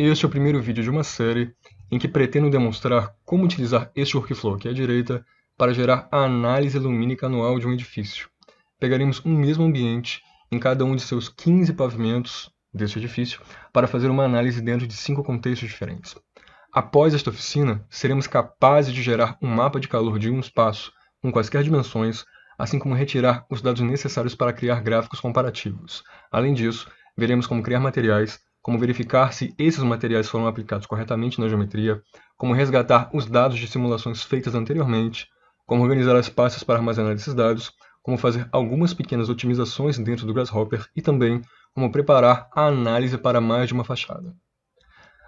Este é o primeiro vídeo de uma série em que pretendo demonstrar como utilizar este workflow aqui à direita para gerar a análise lumínica anual de um edifício. Pegaremos um mesmo ambiente em cada um de seus 15 pavimentos deste edifício para fazer uma análise dentro de 5 contextos diferentes. Após esta oficina, seremos capazes de gerar um mapa de calor de um espaço com quaisquer dimensões, assim como retirar os dados necessários para criar gráficos comparativos. Além disso, veremos como criar materiais, como verificar se esses materiais foram aplicados corretamente na geometria, como resgatar os dados de simulações feitas anteriormente, como organizar as pastas para armazenar esses dados, como fazer algumas pequenas otimizações dentro do Grasshopper e também como preparar a análise para mais de uma fachada.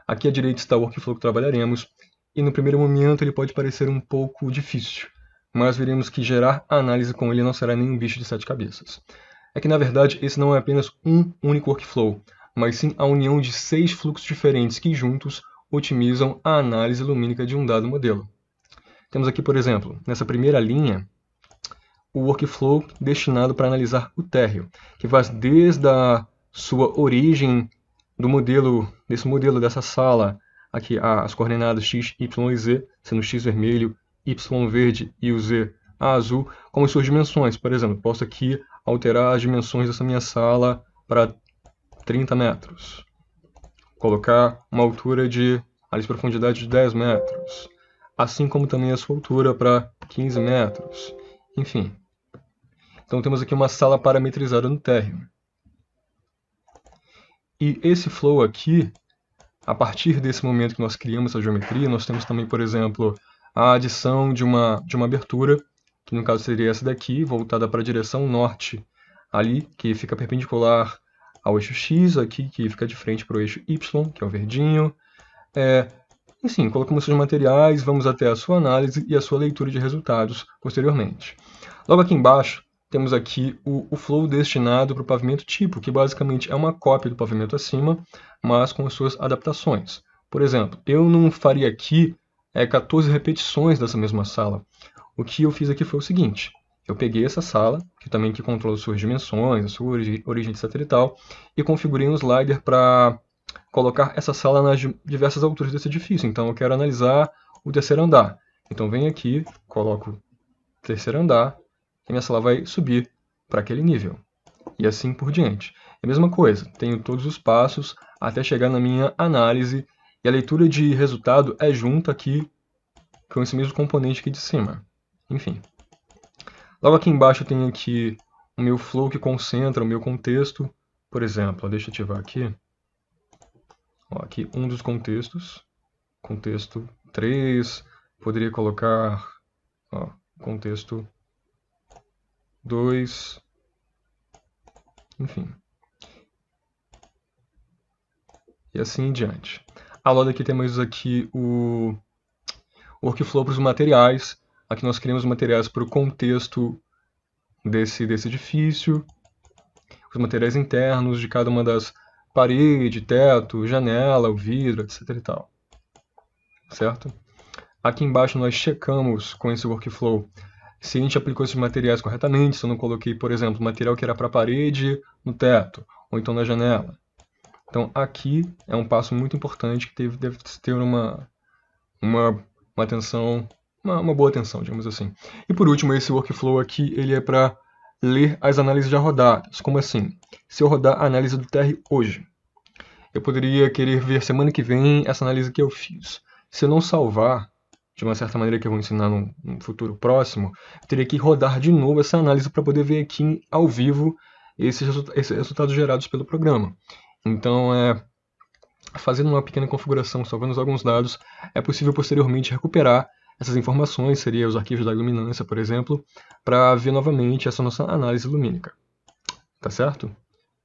Aqui à direita está o workflow que trabalharemos, e no primeiro momento ele pode parecer um pouco difícil, mas veremos que gerar a análise com ele não será nenhum bicho de 7 cabeças. É que na verdade esse não é apenas um único workflow, mas sim a união de 6 fluxos diferentes que juntos otimizam a análise lumínica de um dado modelo. Temos aqui, por exemplo, nessa primeira linha, o workflow destinado para analisar o térreo, que vai desde a sua origem do modelo, dessa sala, aqui as coordenadas x, y e z, sendo x vermelho, y verde e o z azul, como suas dimensões. Por exemplo, posso aqui alterar as dimensões dessa minha sala para 30 metros. Colocar uma altura de profundidade de 10 metros. Assim como também a sua altura para 15 metros. Enfim. Então temos aqui uma sala parametrizada no térreo. E esse flow aqui, a partir desse momento que nós criamos essa geometria, nós temos também, por exemplo, a adição de uma abertura, que no caso seria essa daqui, voltada para a direção norte, ali, que fica perpendicular ao eixo X, aqui, que fica de frente para o eixo Y, que é o verdinho. Enfim, colocamos os materiais, vamos até a sua análise e a sua leitura de resultados posteriormente. Logo aqui embaixo, temos aqui o flow destinado para o pavimento tipo, que basicamente é uma cópia do pavimento acima, mas com as suas adaptações. Por exemplo, eu não faria aqui 14 repetições dessa mesma sala. O que eu fiz aqui foi o seguinte: eu peguei essa sala, que também controla suas dimensões, a sua origem, etc. e tal, e configurei um slider para colocar essa sala nas diversas alturas desse edifício. Então eu quero analisar o terceiro andar. Então venho aqui, coloco o terceiro andar, e minha sala vai subir para aquele nível. E assim por diante. É a mesma coisa, tenho todos os passos até chegar na minha análise, e a leitura de resultado é junto aqui com esse mesmo componente aqui de cima. Enfim. Logo aqui embaixo eu tenho aqui o meu flow que concentra o meu contexto. Por exemplo, deixa eu ativar aqui. Aqui um dos contextos. Contexto 3. Poderia colocar contexto 2. Enfim. E assim em diante. Ao lado aqui temos aqui o workflow para os materiais. Aqui nós criamos materiais para o contexto desse edifício, os materiais internos de cada uma das paredes, teto, janela, o vidro, etc. e tal. Certo? Aqui embaixo nós checamos com esse workflow se a gente aplicou esses materiais corretamente, se eu não coloquei, por exemplo, material que era para a parede no teto, ou então na janela. Então aqui é um passo muito importante que deve ter uma atenção, uma boa atenção, digamos assim. E por último, esse workflow aqui, ele é para ler as análises já rodadas. Como assim? Se eu rodar a análise do TR hoje, eu poderia querer ver semana que vem essa análise que eu fiz. Se eu não salvar, de uma certa maneira que eu vou ensinar num futuro próximo, eu teria que rodar de novo essa análise para poder ver aqui ao vivo esses resultados gerados pelo programa. Então, fazendo uma pequena configuração, salvando alguns dados, é possível posteriormente recuperar essas informações, seria os arquivos da iluminância, por exemplo, para ver novamente essa nossa análise lumínica. Tá certo?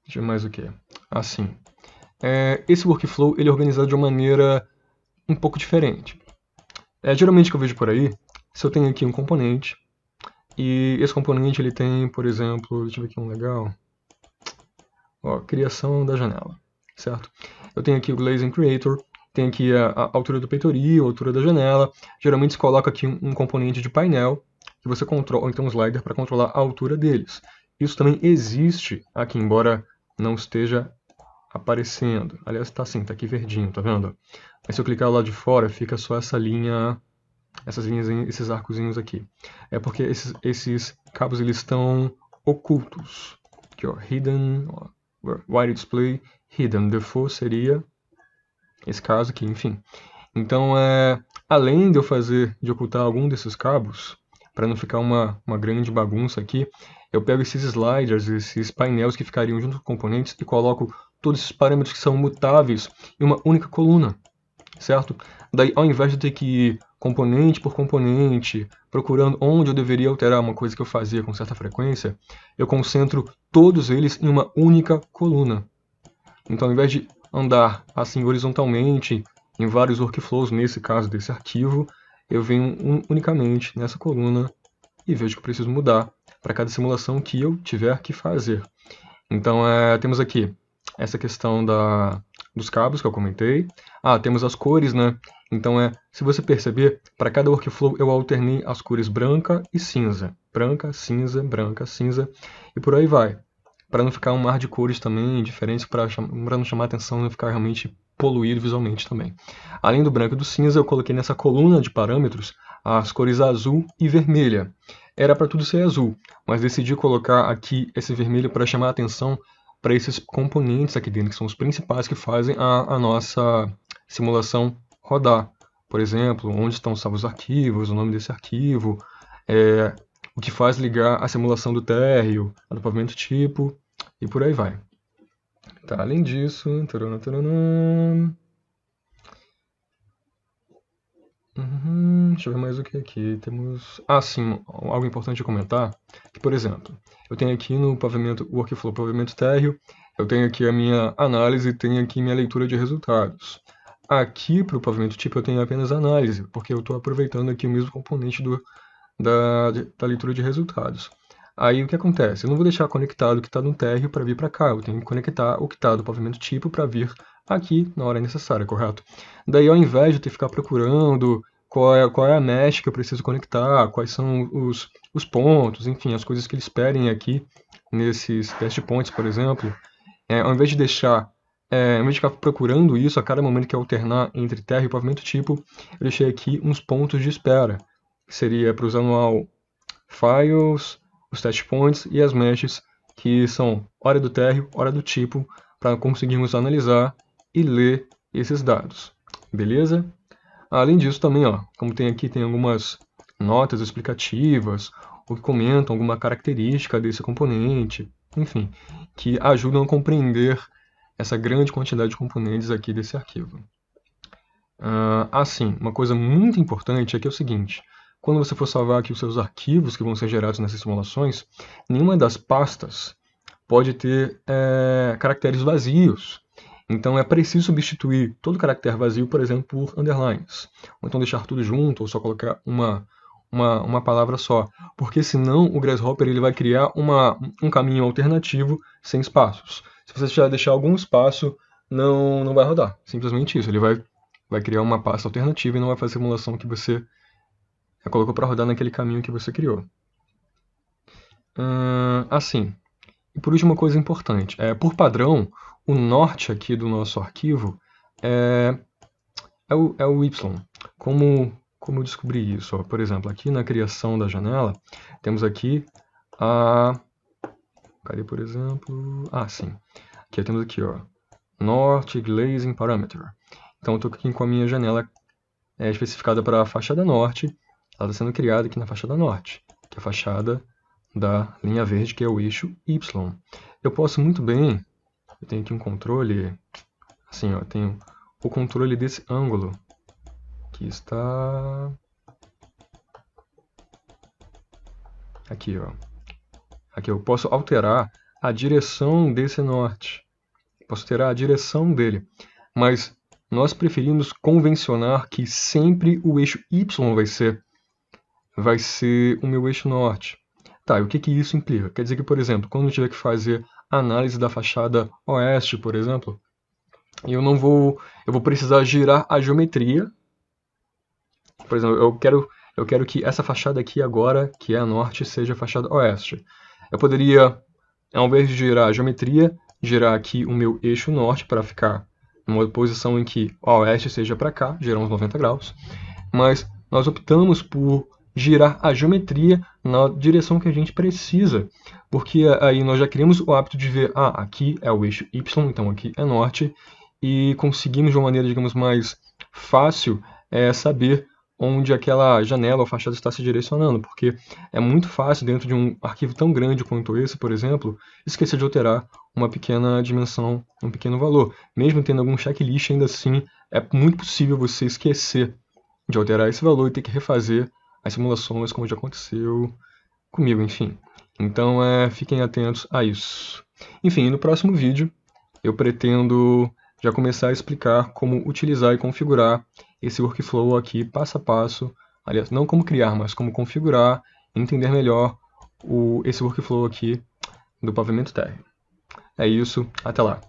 Deixa eu ver mais o que. Assim. Esse workflow ele é organizado de uma maneira um pouco diferente. Geralmente o que eu vejo por aí, se eu tenho aqui um componente, e esse componente ele tem, por exemplo, deixa eu ver aqui um legal, criação da janela, certo? Eu tenho aqui o Glazing Creator, tem aqui a altura do peitoril, a altura da janela, geralmente se coloca aqui um componente de painel, que você controla, ou então um slider para controlar a altura deles. Isso também existe aqui, embora não esteja aparecendo. Aliás, tá assim, tá aqui verdinho, tá vendo? Mas se eu clicar lá de fora, fica só essa linha, essas linhas, esses arcozinhos aqui. É porque esses cabos eles estão ocultos. Aqui, ó, hidden, ó, wide display, hidden. Default seria esse caso aqui, enfim. Então, além de eu de ocultar algum desses cabos, para não ficar uma grande bagunça aqui, eu pego esses sliders, esses painéis que ficariam junto com componentes e coloco todos esses parâmetros que são mutáveis em uma única coluna, certo? Daí, ao invés de ter que ir componente por componente, procurando onde eu deveria alterar uma coisa que eu fazia com certa frequência, eu concentro todos eles em uma única coluna. Então, ao invés de andar assim horizontalmente em vários workflows, nesse caso desse arquivo, eu venho unicamente nessa coluna e vejo que eu preciso mudar para cada simulação que eu tiver que fazer. Então, temos aqui essa questão dos cabos que eu comentei. Temos as cores, né? Então, se você perceber, para cada workflow eu alternei as cores branca e cinza. Branca, cinza, e por aí vai. Para não ficar um mar de cores também diferentes, para não chamar atenção e não ficar realmente poluído visualmente também. Além do branco e do cinza, eu coloquei nessa coluna de parâmetros as cores azul e vermelha. Era para tudo ser azul, mas decidi colocar aqui esse vermelho para chamar a atenção para esses componentes aqui dentro, que são os principais que fazem a nossa simulação rodar. Por exemplo, onde estão salvos os arquivos, o nome desse arquivo, o que faz ligar a simulação do térreo, a do pavimento tipo, e por aí vai. Tá, além disso... deixa eu ver mais o que aqui. Temos... sim, algo importante de comentar. Que, por exemplo, eu tenho aqui no pavimento workflow pavimento térreo, eu tenho aqui a minha análise e tenho aqui minha leitura de resultados. Aqui para o pavimento tipo eu tenho apenas análise, porque eu estou aproveitando aqui o mesmo componente da leitura de resultados. Aí o que acontece? Eu não vou deixar conectado o que está no térreo para vir para cá, eu tenho que conectar o que está do pavimento tipo para vir aqui na hora necessária, correto? Daí ao invés de ter que ficar procurando qual é a mesh que eu preciso conectar, quais são os pontos, enfim, as coisas que eles pedem aqui nesses test points, por exemplo, ao invés de ficar procurando isso a cada momento que eu alternar entre terra e pavimento tipo, eu deixei aqui uns pontos de espera, que seria para usar no files, os test points e as meshes, que são hora do térreo, hora do tipo, para conseguirmos analisar e ler esses dados. Beleza? Além disso também, como tem aqui, tem algumas notas explicativas, ou que comentam alguma característica desse componente, enfim, que ajudam a compreender essa grande quantidade de componentes aqui desse arquivo. Sim, uma coisa muito importante é que é o seguinte: quando você for salvar aqui os seus arquivos que vão ser gerados nessas simulações, nenhuma das pastas pode ter caracteres vazios. Então é preciso substituir todo caractere vazio, por exemplo, por underlines. Ou então deixar tudo junto, ou só colocar uma palavra só. Porque senão o Grasshopper ele vai criar um caminho alternativo sem espaços. Se você deixar algum espaço, não vai rodar. Simplesmente isso. Ele vai criar uma pasta alternativa e não vai fazer a simulação que você colocou para rodar naquele caminho que você criou. Assim. E por último, uma coisa importante. Por padrão, o norte aqui do nosso arquivo é o Y. Como eu descobri isso? Por exemplo, aqui na criação da janela, temos aqui cadê, por exemplo? Sim. Aqui temos aqui, North Glazing Parameter. Então, eu estou aqui com a minha janela especificada para a fachada norte. Ela está sendo criada aqui na fachada norte, que é a fachada da linha verde, que é o eixo Y. Eu posso muito bem, eu tenho aqui um controle, assim, eu tenho o controle desse ângulo, que está aqui, Aqui eu posso alterar a direção desse norte, posso alterar a direção dele, mas nós preferimos convencionar que sempre o eixo Y vai ser o meu eixo norte. Tá, e o que isso implica? Quer dizer que, por exemplo, quando eu tiver que fazer a análise da fachada oeste, por exemplo, eu vou precisar girar a geometria. Por exemplo, eu quero que essa fachada aqui agora, que é a norte, seja a fachada oeste. Eu poderia, ao invés de girar a geometria, gerar aqui o meu eixo norte para ficar numa posição em que o oeste seja para cá, gerar uns 90 graus, mas nós optamos por girar a geometria na direção que a gente precisa, porque aí nós já criamos o hábito de ver, aqui é o eixo Y, então aqui é norte, e conseguimos de uma maneira, digamos, mais fácil saber onde aquela janela ou fachada está se direcionando, porque é muito fácil, dentro de um arquivo tão grande quanto esse, por exemplo, esquecer de alterar uma pequena dimensão, um pequeno valor. Mesmo tendo algum checklist, ainda assim, é muito possível você esquecer de alterar esse valor e ter que refazer as simulações, como já aconteceu comigo, enfim. Então, fiquem atentos a isso. Enfim, no próximo vídeo, eu pretendo já começar a explicar como utilizar e configurar esse workflow aqui passo a passo. Aliás, não como criar, mas como configurar e entender melhor esse workflow aqui do pavimento térreo. É isso, até lá.